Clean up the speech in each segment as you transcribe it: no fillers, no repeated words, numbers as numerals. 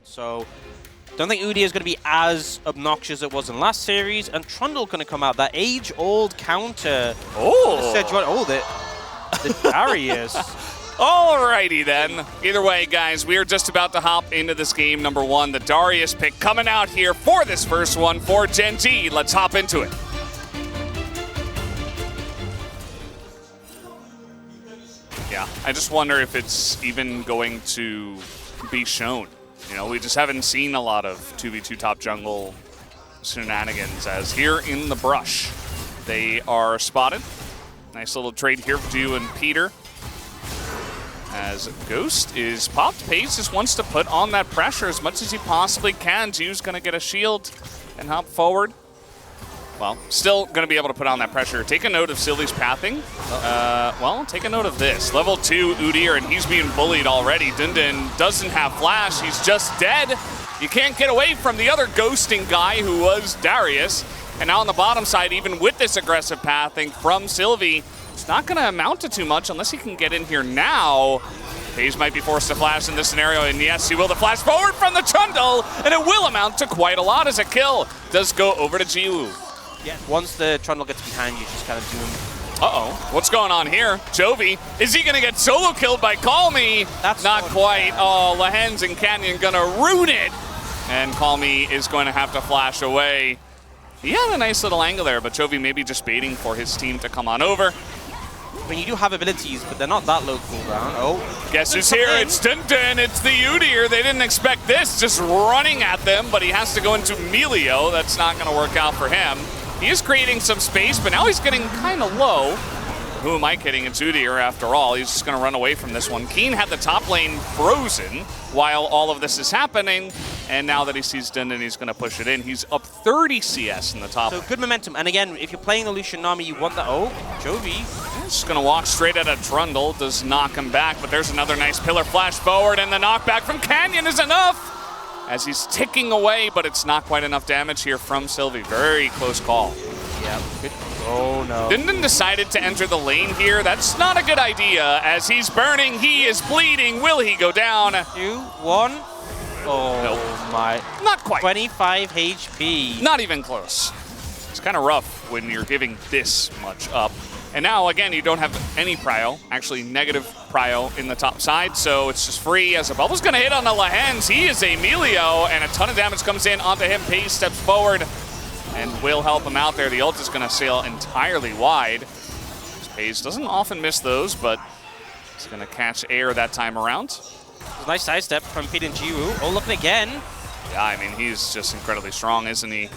So don't think Udi is going to be as obnoxious as it was in last series, and Trundle going to come out. That age-old counter. Oh! The Darius. Alrighty then. Either way, guys, we are just about to hop into this game number 1. The Darius pick coming out here for this first one for Gen G. Let's hop into it. Yeah, I just wonder if it's even going to be shown. You know, we just haven't seen a lot of 2v2 top jungle shenanigans, as here in the brush they are spotted. Nice little trade here for Gio and Peter. As Ghost is popped, Pace just wants to put on that pressure as much as he possibly can. Gio's going to get a shield and hop forward. Well, still going to be able to put on that pressure. Take a note of Sylvie's pathing. Well, take a note of this. Level 2 Udyr, and he's being bullied already. Dundun doesn't have flash. He's just dead. You can't get away from the other ghosting guy who was Darius. And now on the bottom side, even with this aggressive pathing from Sylvie, it's not going to amount to too much unless he can get in here now. FaZe might be forced to flash in this scenario, and yes, he will. The flash forward from the Trundle, and it will amount to quite a lot as a kill does go over to Jiwoo. Yeah, once the Trundle gets behind you, just kind of doom. Uh-oh, what's going on here? Jovi, is he gonna get solo killed by Call Me? That's not quite. Oh, Lehens and Canyon gonna ruin it. And Call Me is going to have to flash away. He had a nice little angle there, but Jovi maybe just baiting for his team to come on over. I mean, you do have abilities, but they're not that low cooldown. Oh. Guess who's here? It's Dundun. It's the Udyr. They didn't expect this, just running at them, but he has to go into Melio. That's not gonna work out for him. He is creating some space, but now he's getting kind of low. Who am I kidding? It's Udyr after all. He's just going to run away from this one. Keen had the top lane frozen while all of this is happening, and now that he sees Dundun, he's going to push it in. He's up 30 CS in the top lane. So good momentum. And again, if you're playing the Lucian Nami, you want that. Oh, Jovi. Just going to walk straight at a Trundle. Does knock him back, but there's another nice pillar flash forward, and the knockback from Canyon is enough as he's ticking away, but it's not quite enough damage here from Sylvie. Very close call. Yeah, good. Oh, no. Dundun decided to enter the lane here. That's not a good idea. As he's burning, he is bleeding. Will he go down? 2, 1. Oh, nope. My. Not quite. 25 HP. Not even close. It's kind of rough when you're giving this much up. And now, again, you don't have any prio, actually negative prio in the top side, so it's just free as a bubble's going to hit on the Lehens. He is a Melio, and a ton of damage comes in onto him. Pace steps forward and will help him out there. The ult is going to sail entirely wide. Pace doesn't often miss those, but he's going to catch air that time around. Nice sidestep from Pete and Jiwoo. Oh, looking again. Yeah, I mean, he's just incredibly strong, isn't he?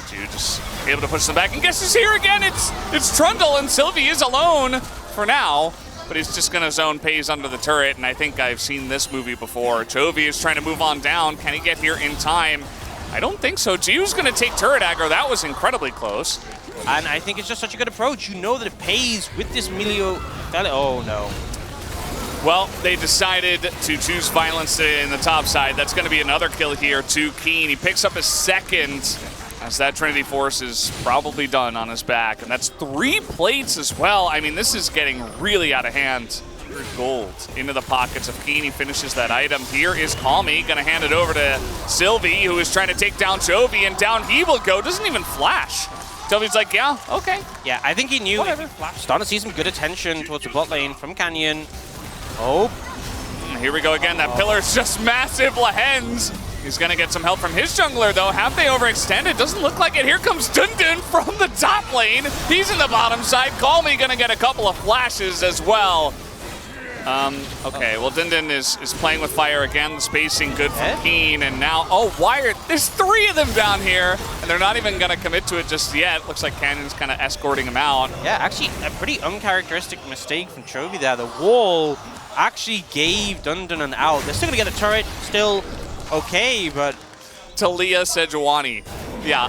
Jiwoo just able to push them back, and guess who's here again? It's Trundle, and Sylvie is alone for now, but he's just gonna zone Paze under the turret, and I think I've seen this movie before. Jovi is trying to move on down. Can he get here in time? I don't think so. Jiwoo's gonna take turret aggro. That was incredibly close. And I think it's just such a good approach. You know that it pays with this Melio. Oh, no. Well, they decided to choose violence in the top side. That's gonna be another kill here to Keen. He picks up his second, as that Trinity Force is probably done on his back. And that's 3 plates as well. I mean, this is getting really out of hand. Gold into the pockets of Keen. He finishes that item. Here is Call Me, gonna hand it over to Sylvie, who is trying to take down Jovi, and down he will go. Doesn't even flash. Sylvie's like, yeah, okay. Yeah, I think he knew. Whatever. Starting to see some good attention towards the bot lane from Canyon. Oh. Here we go again. That pillar's just massive. Lehens. He's going to get some help from his jungler, though. Have they overextended? Doesn't look like it. Here comes Dundun from the top lane. He's in the bottom side. Call Me going to get a couple of flashes as well. Okay, well, Dundun is playing with fire again. The spacing good from Keen, and now, oh, Wired. There's 3 of them down here, and they're not even going to commit to it just yet. Looks like Canyon's kind of escorting him out. Yeah, actually, a pretty uncharacteristic mistake from Jovi there. The wall actually gave Dundun an out. They're still going to get a turret, still okay, but... Talia Sejuani. Yeah,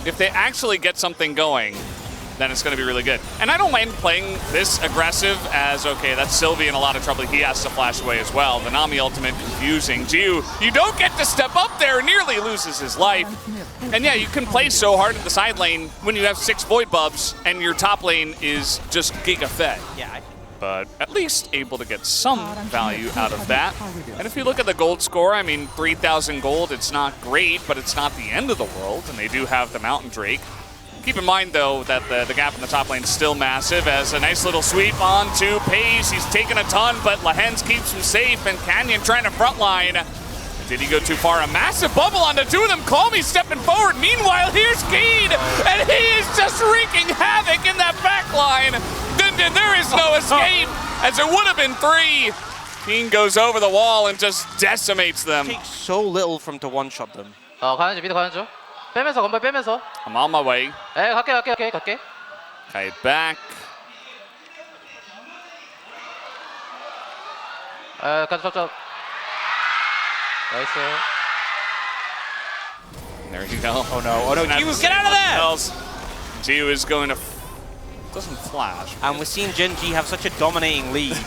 if they actually get something going, then it's going to be really good. And I don't mind playing this aggressive as, okay, that's Sylvie in a lot of trouble. He has to flash away as well. The Nami ultimate confusing. Jiwoo, you don't get to step up there, nearly loses his life. And yeah, you can play so hard at the side lane when you have 6 Void Buffs and your top lane is just giga fed. Yeah, but at least able to get some value out of that. And if you look at the gold score, I mean, 3,000 gold, it's not great, but it's not the end of the world, and they do have the Mountain Drake. Keep in mind, though, that the gap in the top lane is still massive, as a nice little sweep on to Pace. He's taken a ton, but Lahens keeps him safe, and Canyon trying to frontline. Did he go too far? A massive bubble onto two of them. Call Me stepping forward. Meanwhile, here's Keen, and he is just wreaking havoc in that back line. There is no escape, as it would have been 3. Keen goes over the wall and just decimates them. It takes so little from to one-shot them. 가야죠. 미드 가야죠. 빼면서 건발 빼면서. I'm on my way. 에 갈게. Kite back. 가자 접. 나이스. There you go. Oh no, Jiwoo, get out of there! Jiwoo is going to... doesn't flash. And we're seeing Gen G have such a dominating lead.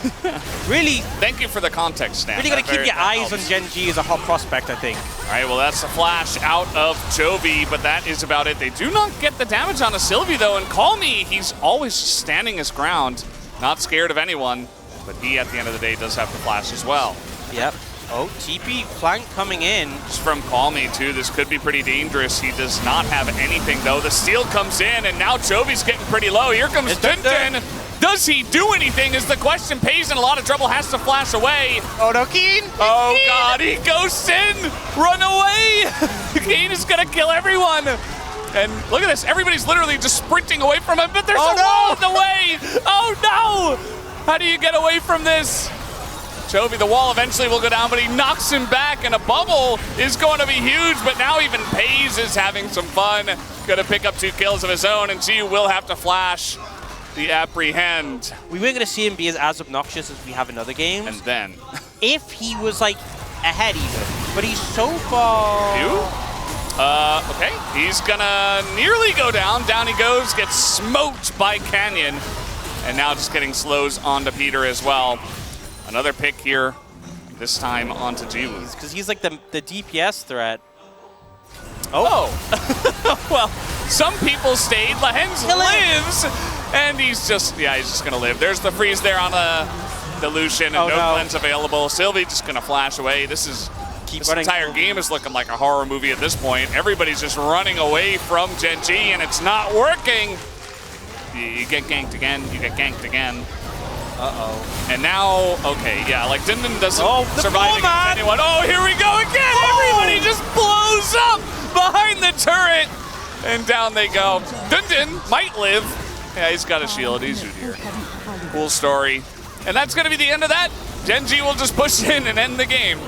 Really, Thank you for the context, Stan. really got to keep your eyes on helps. Gen G as a hot prospect, I think. All right, well, that's a flash out of Chovy, but that is about it. They do not get the damage on a Sylvie, though, and Call Me, he's always standing his ground, not scared of anyone, but he, at the end of the day, does have the flash as well. Yep. Oh, TP flank coming in. Just from Call Me, too, this could be pretty dangerous. He does not have anything, though. The steal comes in, and now Chovy's getting pretty low. Here comes Tintin. Does he do anything is the question. Pays in a lot of trouble, has to flash away. Oh no, Keen! Oh God, he goes in! Run away! Keen is gonna kill everyone! And look at this, everybody's literally just sprinting away from him, but there's a wall in the way! Oh no! How do you get away from this? Chovy, the wall eventually will go down, but he knocks him back, and a bubble is going to be huge, but now even Pays is having some fun. Gonna pick up 2 kills of his own, and G will have to flash the apprehend. We weren't going to see him be as obnoxious as we have in other games. And then... if he was like ahead even, but he's so far... Okay, he's gonna nearly go down. Down he goes, gets smoked by Canyon, and now just getting slows onto Peter as well. Another pick here, this time onto Jiwoo. Because he's like the DPS threat. Oh! Well, some people stayed. Lahens lives, and he's just gonna live. There's the freeze there on the Lucian, and no cleanse available. Sylvie just gonna flash away. This entire game is looking like a horror movie at this point. Everybody's just running away from Gen G, and it's not working. You get ganked again, you get ganked again. Uh-oh. And now, okay, yeah, like Dindin doesn't survive against anyone. Oh, here we go again! Everybody just blows up behind the turret! And down they go. Dindin might live. Yeah, he's got a shield, he's here. Cool story. And that's gonna be the end of that. Gen G will just push in and end the game.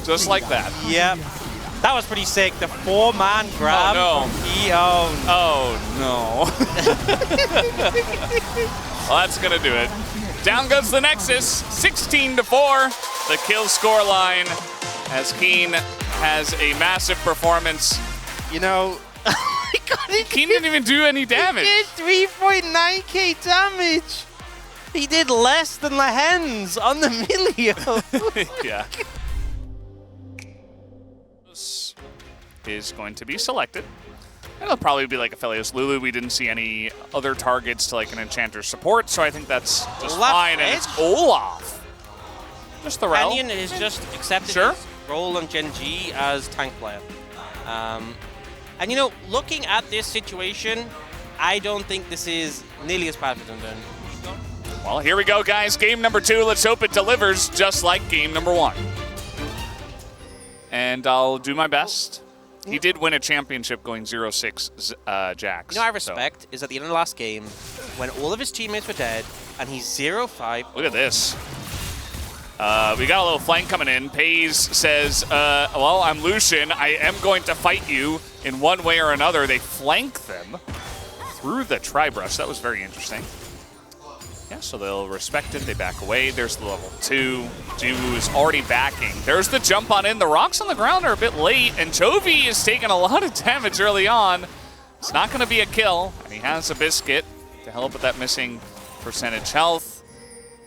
Just like that. Yep. That was pretty sick. The 4-man grab from Eon. Oh, no. Well, that's going to do it. Down goes the Nexus, 16-4. The kill score line as Keen has a massive performance. You know, Keen didn't even do any damage. He did 3.9k damage. He did less than Lahens on the Milio. Yeah. Is going to be selected. And it'll probably be like Aphelios Lulu. We didn't see any other targets to like an Enchanter support, so I think that's just fine. And it's Olaf. Just the rel. Canyon has just accepted his role on Gen G as tank player. And you know, looking at this situation, I don't think this is nearly as bad for Dundun. Well, here we go, guys. Game number 2. Let's hope it delivers just like game number 1. And I'll do my best. He did win a championship going 0-6 Jax. You know, I respect is at the end of the last game, when all of his teammates were dead, and he's 0-5. Look at this. We got a little flank coming in. Pays says, well, I'm Lucian. I am going to fight you in one way or another. They flank them through the tri-brush. That was very interesting. Yeah, so they'll respect it. They back away. There's the level 2. Jiwoo is already backing. There's the jump on in. The rocks on the ground are a bit late, and Chovy is taking a lot of damage early on. It's not going to be a kill, and he has a biscuit to help with that missing percentage health,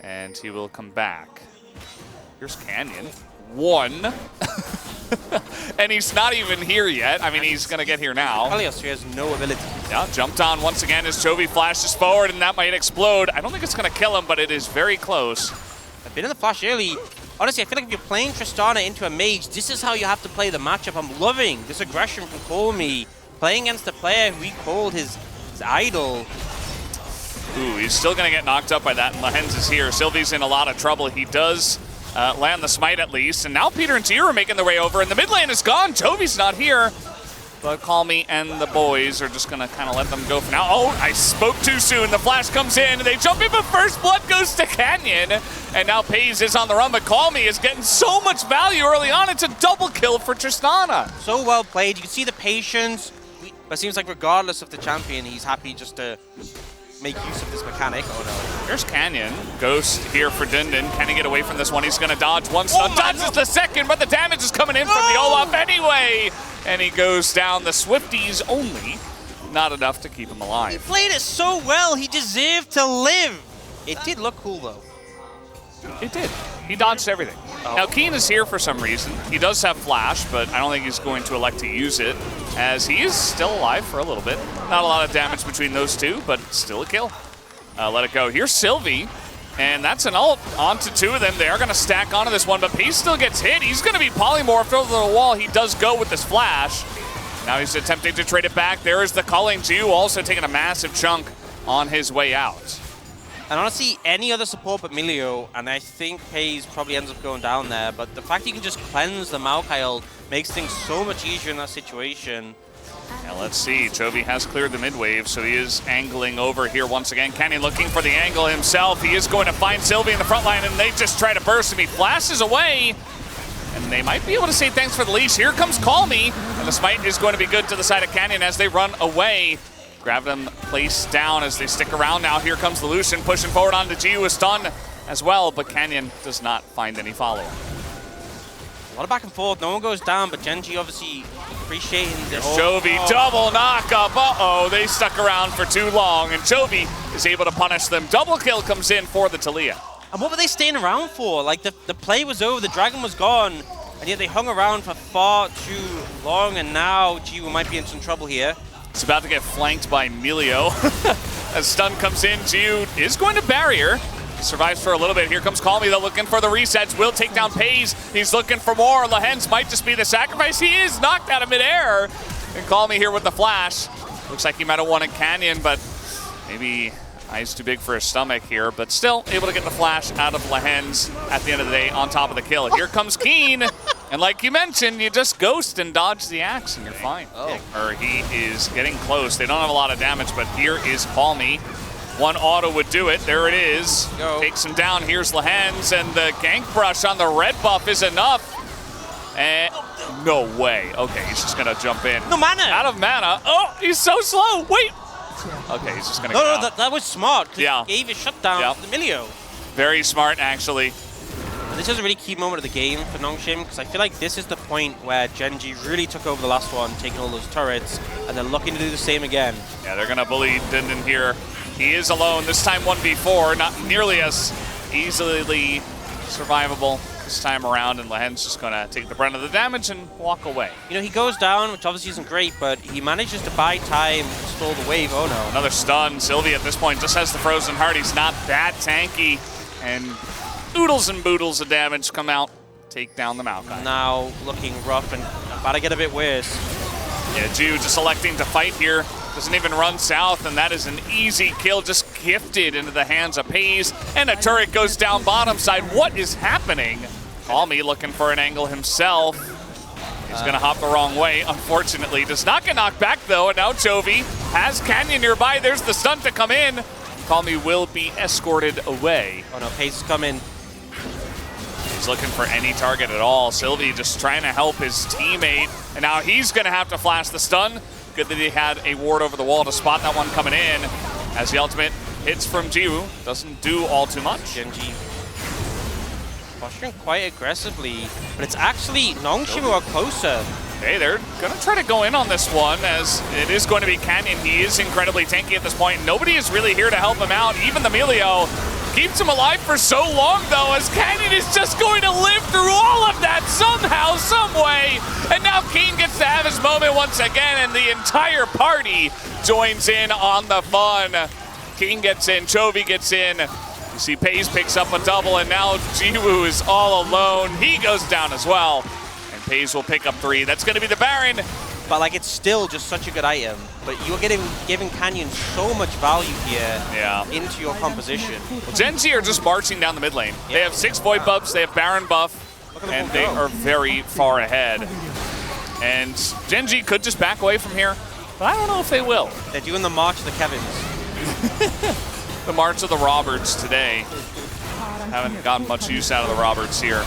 and he will come back. Here's Canyon. 1. And he's not even here yet. I mean, he's going to get here now. Aphelios has no ability to Yeah, jumped on once again as Chovy flashes forward, and that might explode. I don't think it's going to kill him, but it is very close. I've been in the flash early. Honestly, I feel like if you're playing Tristana into a mage, this is how you have to play the matchup. I'm loving this aggression from Colmy, playing against a player who he called his idol. Ooh, he's still going to get knocked up by that, and Lehens is here. Sylvie's in a lot of trouble. He does land the smite at least, and now Peter and Gio are making their way over, and the mid lane is gone. Jovi's not here, but Calmy and the boys are just going to kind of let them go for now. Oh, I spoke too soon. The flash comes in, and they jump in, but first blood goes to Canyon, and now Pays is on the run, but Calmy is getting so much value early on. It's a double kill for Tristana. So well played. You can see the patience, but it seems like regardless of the champion, he's happy just to make use of this mechanic. Oh no. Here's Canyon. Ghost here for Dindin. Can he get away from this one? He's going to dodge one stun. Dodges the second, but the damage is coming in from the Olaf anyway. And he goes down. The Swifties only. Not enough to keep him He alive. played it so well. He deserved to live. It did look cool though. It did. He dodged everything. Now, Keen is here for some reason. He does have Flash, but I don't think he's going to elect to use it, as he is still alive for a little bit. Not a lot of damage between those two, but still a kill. Let it go. Here's Sylvie, and that's an ult onto two of them. They are going to stack onto this one, but Pace still gets hit. He's going to be polymorphed over the wall. He does go with this Flash. Now he's attempting to trade it back. There is the Calling Jew, also taking a massive chunk on his way out. And honestly, any other support but Milio, and I think Pays probably ends up going down there, but the fact he can just cleanse the Maokai ult makes things so much easier in that situation. Now let's see, Chovy has cleared the mid wave, so he is angling over here once again. Canyon looking for the angle himself. He is going to find Sylvie in the front line, and they just try to burst him. He flashes away, and they might be able to say thanks for the leash. Here comes Calmy, and the smite is going to be good to the side of Canyon as they run away. Gravitum placed down as they stick around now. Here comes the Lucian pushing forward onto Giu, a stun as well, but Canyon does not find any follow-up. A lot of back and forth, no one goes down, but Genji obviously appreciating the Chovy, double knockup, uh-oh, they stuck around for too long, and Chovy is able to punish them. Double kill comes in for the Talia. And what were they staying around for? Like, the play was over, the dragon was gone, and yet they hung around for far too long, and now Giu might be in some trouble here. It's about to get flanked by Milio. As stun comes in, Giu is going to barrier. Survives for a little bit. Here comes Calmy, though, looking for the resets. Will take down Pays. He's looking for more. Lehens might just be the sacrifice. He is knocked out of midair. And Calmy here with the flash. Looks like he might have won a Canyon, but maybe eyes too big for his stomach here. But still able to get the flash out of Lehens at the end of the day on top of the kill. Here comes Keen. And like you mentioned, you just ghost and dodge the axe and you're fine. Or he is getting close. They don't have a lot of damage, but here is Calmy. One auto would do it. There it is. Go. Takes him down. Here's Lehens, and the gank brush on the red buff is enough. And no way. Okay, he's just gonna jump in. No mana. Out of mana. Oh, he's so slow. Wait. Okay, he's just gonna No, that was smart. Yeah. He gave a shutdown to the Milio. Very smart, actually. And this is a really key moment of the game for Nongshim, because I feel like this is the point where Genji really took over the last one, taking all those turrets, and they're looking to do the same again. Yeah, they're gonna bully Dindin here. He is alone, this time 1v4, not nearly as easily survivable this time around, and Lehens just gonna take the brunt of the damage and walk away. You know, he goes down, which obviously isn't great, but he manages to buy time, stall the wave. Oh no. Another stun. Sylvie at this point just has the frozen heart. He's not that tanky, and oodles and boodles of damage come out, take down the Maokai. Now looking rough and about to get a bit worse. Yeah, Giu just electing to fight here. Doesn't even run south, and that is an easy kill, just gifted into the hands of Pays. And a turret goes down bottom side. What is happening? Calmy looking for an angle himself. He's gonna hop the wrong way, unfortunately. Does not get knocked back though, and now Chovy has Canyon nearby. There's the stun to come in. Calmy will be escorted away. Oh no, Pace is coming. He's looking for any target at all. Sylvie just trying to help his teammate, and now he's gonna have to flash the stun. Good that he had a ward over the wall to spot that one coming in. As the ultimate hits from Giu, doesn't do all too much. Genji posturing quite aggressively, but it's actually Nongshim who are closer. Okay, they're gonna try to go in on this one, as it is going to be Canyon. He is incredibly tanky at this point. Nobody is really here to help him out. Even the Milio keeps him alive for so long, though, as Canyon is just going to live through all of that somehow. somehow, some way. And now Keen gets to have his moment once again, and the entire party joins in on the fun. Keen gets in, Chovy gets in. You see Paze picks up a double, and now Jiwoo is all alone. He goes down as well. And Paze will pick up 3. That's going to be the Baron. But like, it's still just such a good item. But you're giving Canyon so much value here into your composition. Well, Gen G are just marching down the mid lane. They have 6 Void buffs, they have Baron buff, and they are very far ahead. And Gen G could just back away from here, but I don't know if they will. They're doing the march of the Kevins. The march of the Roberts today. Haven't gotten much use out of the Roberts here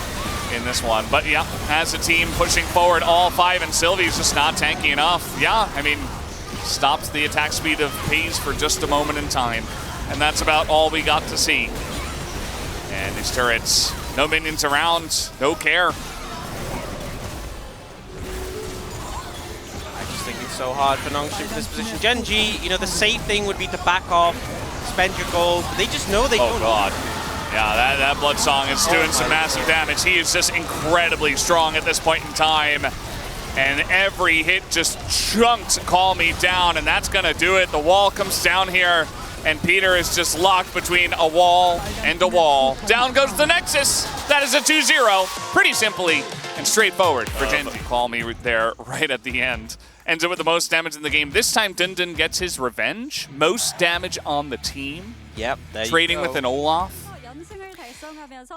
in this one. But yeah, as a team pushing forward, all 5, and Sylvie's just not tanky enough. Yeah, I mean, stops the attack speed of Paze for just a moment in time. And that's about all we got to see. And these turrets, no minions around, no care. I just think it's so hard for Nongshim for this position. Gen G, you know, the safe thing would be to back off, spend your gold. They just know they don't. Oh god. Yeah, that Blood Song is doing some massive damage. He is just incredibly strong at this point in time. And every hit just chunked Call Me down, and that's gonna do it. The wall comes down here, and Peter is just locked between a wall and a wall. Down goes the Nexus. That is a 2-0. Pretty simply and straightforward for Gen G. Call Me there right at the end. Ends up with the most damage in the game. This time Dundun gets his revenge. Most damage on the team. Yep, there Trading you go. with an Olaf.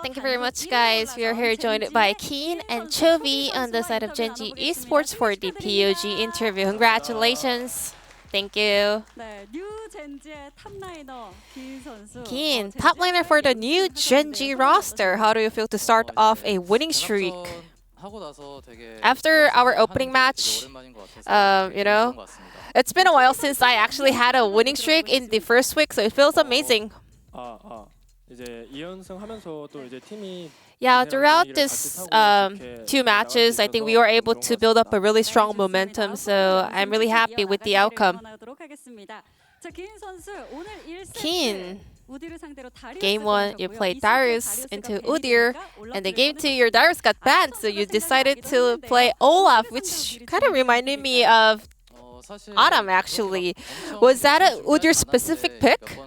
Thank you very much, guys. We are here joined by Keen and Chovy on the side of Gen G Esports for the POG interview. Congratulations. Thank you. Keen, top laner for the new Gen G roster. How do you feel to start off a winning streak? After our opening match, you know, it's been a while since I actually had a winning streak in the first week, so it feels amazing. Yeah, throughout this 2 matches, I think we were able to build up a really strong momentum, so I'm really happy with the outcome. Keen. Game 1, you played Darius into Udyr, and then Game 2, your Darius got banned, so you decided to play Olaf, which kind of reminded me of Adam, actually. Was that a Udyr specific pick?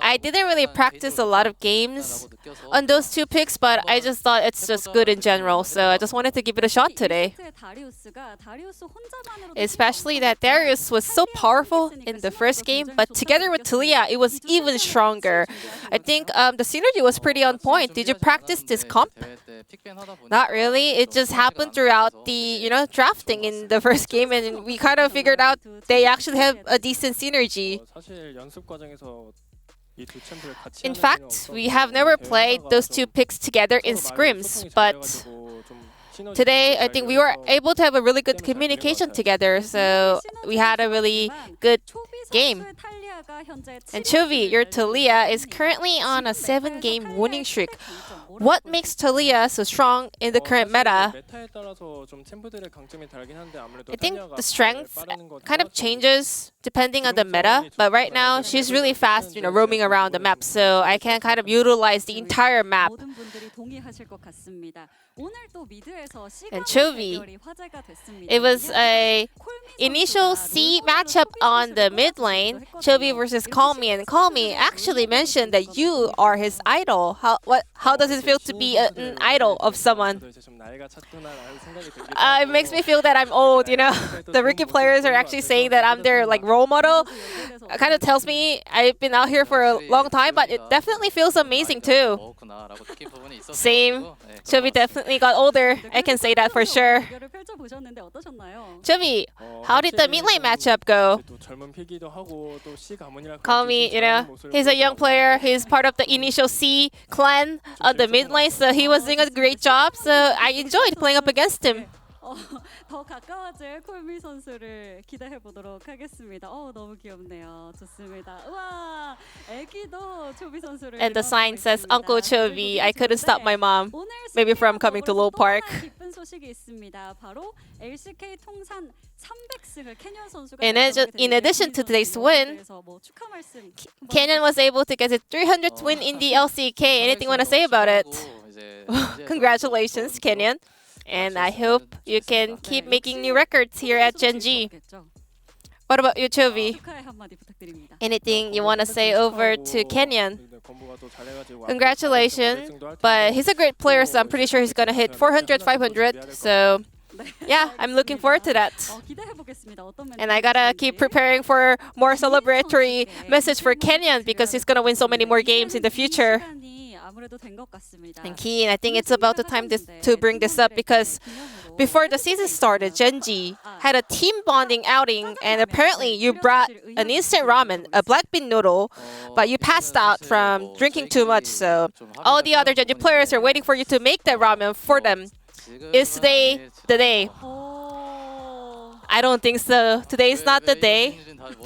I didn't really practice a lot of games on those 2 picks, but I just thought it's just good in general, so I just wanted to give it a shot today. Especially that Darius was so powerful in the first game, but together with Talia, it was even stronger. I think the synergy was pretty on point. Did you practice this comp? Not really. It just happened throughout the drafting in the first game, and we kind of figured out they actually have a decent synergy. In fact, we have never played those 2 picks together in scrims, but today I think we were able to have a really good communication together, so we had a really good game. And Chovy, your Talia, is currently on a 7-game winning streak. What makes Talia so strong in the current meta? I think the strength kind of changes depending on the meta, but right now she's really fast, roaming around the map, so I can kind of utilize the entire map. And Chovy, it was a initial C matchup on the mid lane, Chovy versus Call Me, and Call Me actually mentioned that you are his idol. How does it feel to be an idol of someone? It makes me feel that I'm old, The rookie players are actually saying that I'm their role model. It kind of tells me I've been out here for a long time, but it definitely feels amazing too. Same. Chovy definitely got older. I can say that for sure. Chovy, how did the mid lane matchup go? Call Me, he's a young player. He's part of the initial C clan on the mid lane, so he was doing a great job. So I enjoyed playing up against him. 더 가까워질 콜미 선수를 기대해 보도록 하겠습니다. 너무 귀엽네요. 좋습니다. 우와, 애기도 초비 선수를. And the sign says Uncle Chovy. I couldn't stop my mom. Maybe from coming to Lowell Park. 기쁜 소식이 있습니다. 바로 LCK 통산 300승을 캐년 선수가. In addition to today's win, Canyon was able to get a 300th win in the LCK. Anything you want to say about it? Congratulations, Canyon. and I hope you can keep making new records here at Gen G. What about you, Chovy? 축하의 한마디 부탁드립니다. Anything you want to say over to Kenyon? Congratulations, but he's a great player, so I'm pretty sure he's gonna hit 400, 500. So yeah, I'm looking forward to that. 기대해 보겠습니다. 어떤 And I gotta keep preparing for more celebratory message for Kenyon because he's gonna win so many more games in the future. 시간이 아무래도 된 것 같습니다. And Keen, I think it's about the time to bring this up because before the season started, Gen G had a team bonding outing, and apparently you brought an instant ramen, a black bean noodle, but you passed out from drinking too much. So all the other Gen G players are waiting for you to make that ramen for them. Is today the day? I don't think so. Today is not the day.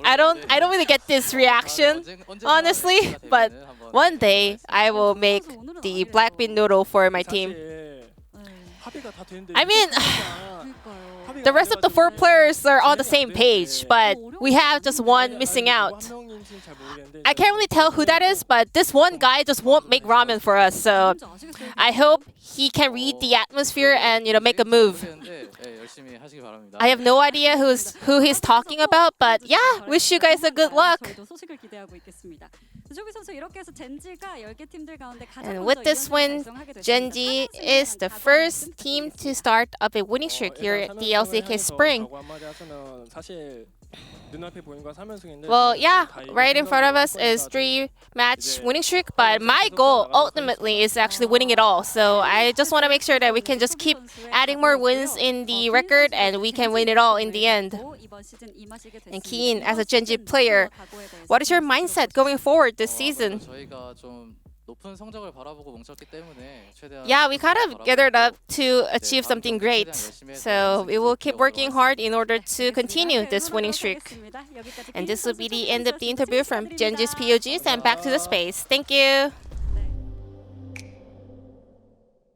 I don't really get this reaction, honestly, but one day I will make the black bean noodle for my team. I mean, the rest of the 4 players are on the same page, but we have just one missing out. I can't really tell who that is, but this one guy just won't make ramen for us. So I hope he can read the atmosphere and make a move. I have no idea who he's talking about, but yeah, wish you guys a good luck. And with this win, Gen G is the first team to start up a winning streak here at the LCK Spring. Well, yeah, right in front of us is 3-match winning streak, but my goal ultimately is actually winning it all. So I just want to make sure that we can just keep adding more wins in the record and we can win it all in the end. And Keen, as a Gen G player, what is your mindset going forward this season? Yeah, we kind of gathered up to achieve something great. So we will keep working hard in order to continue this winning streak. And this will be the end of the interview from Gen G's POGs and back to the space. Thank you.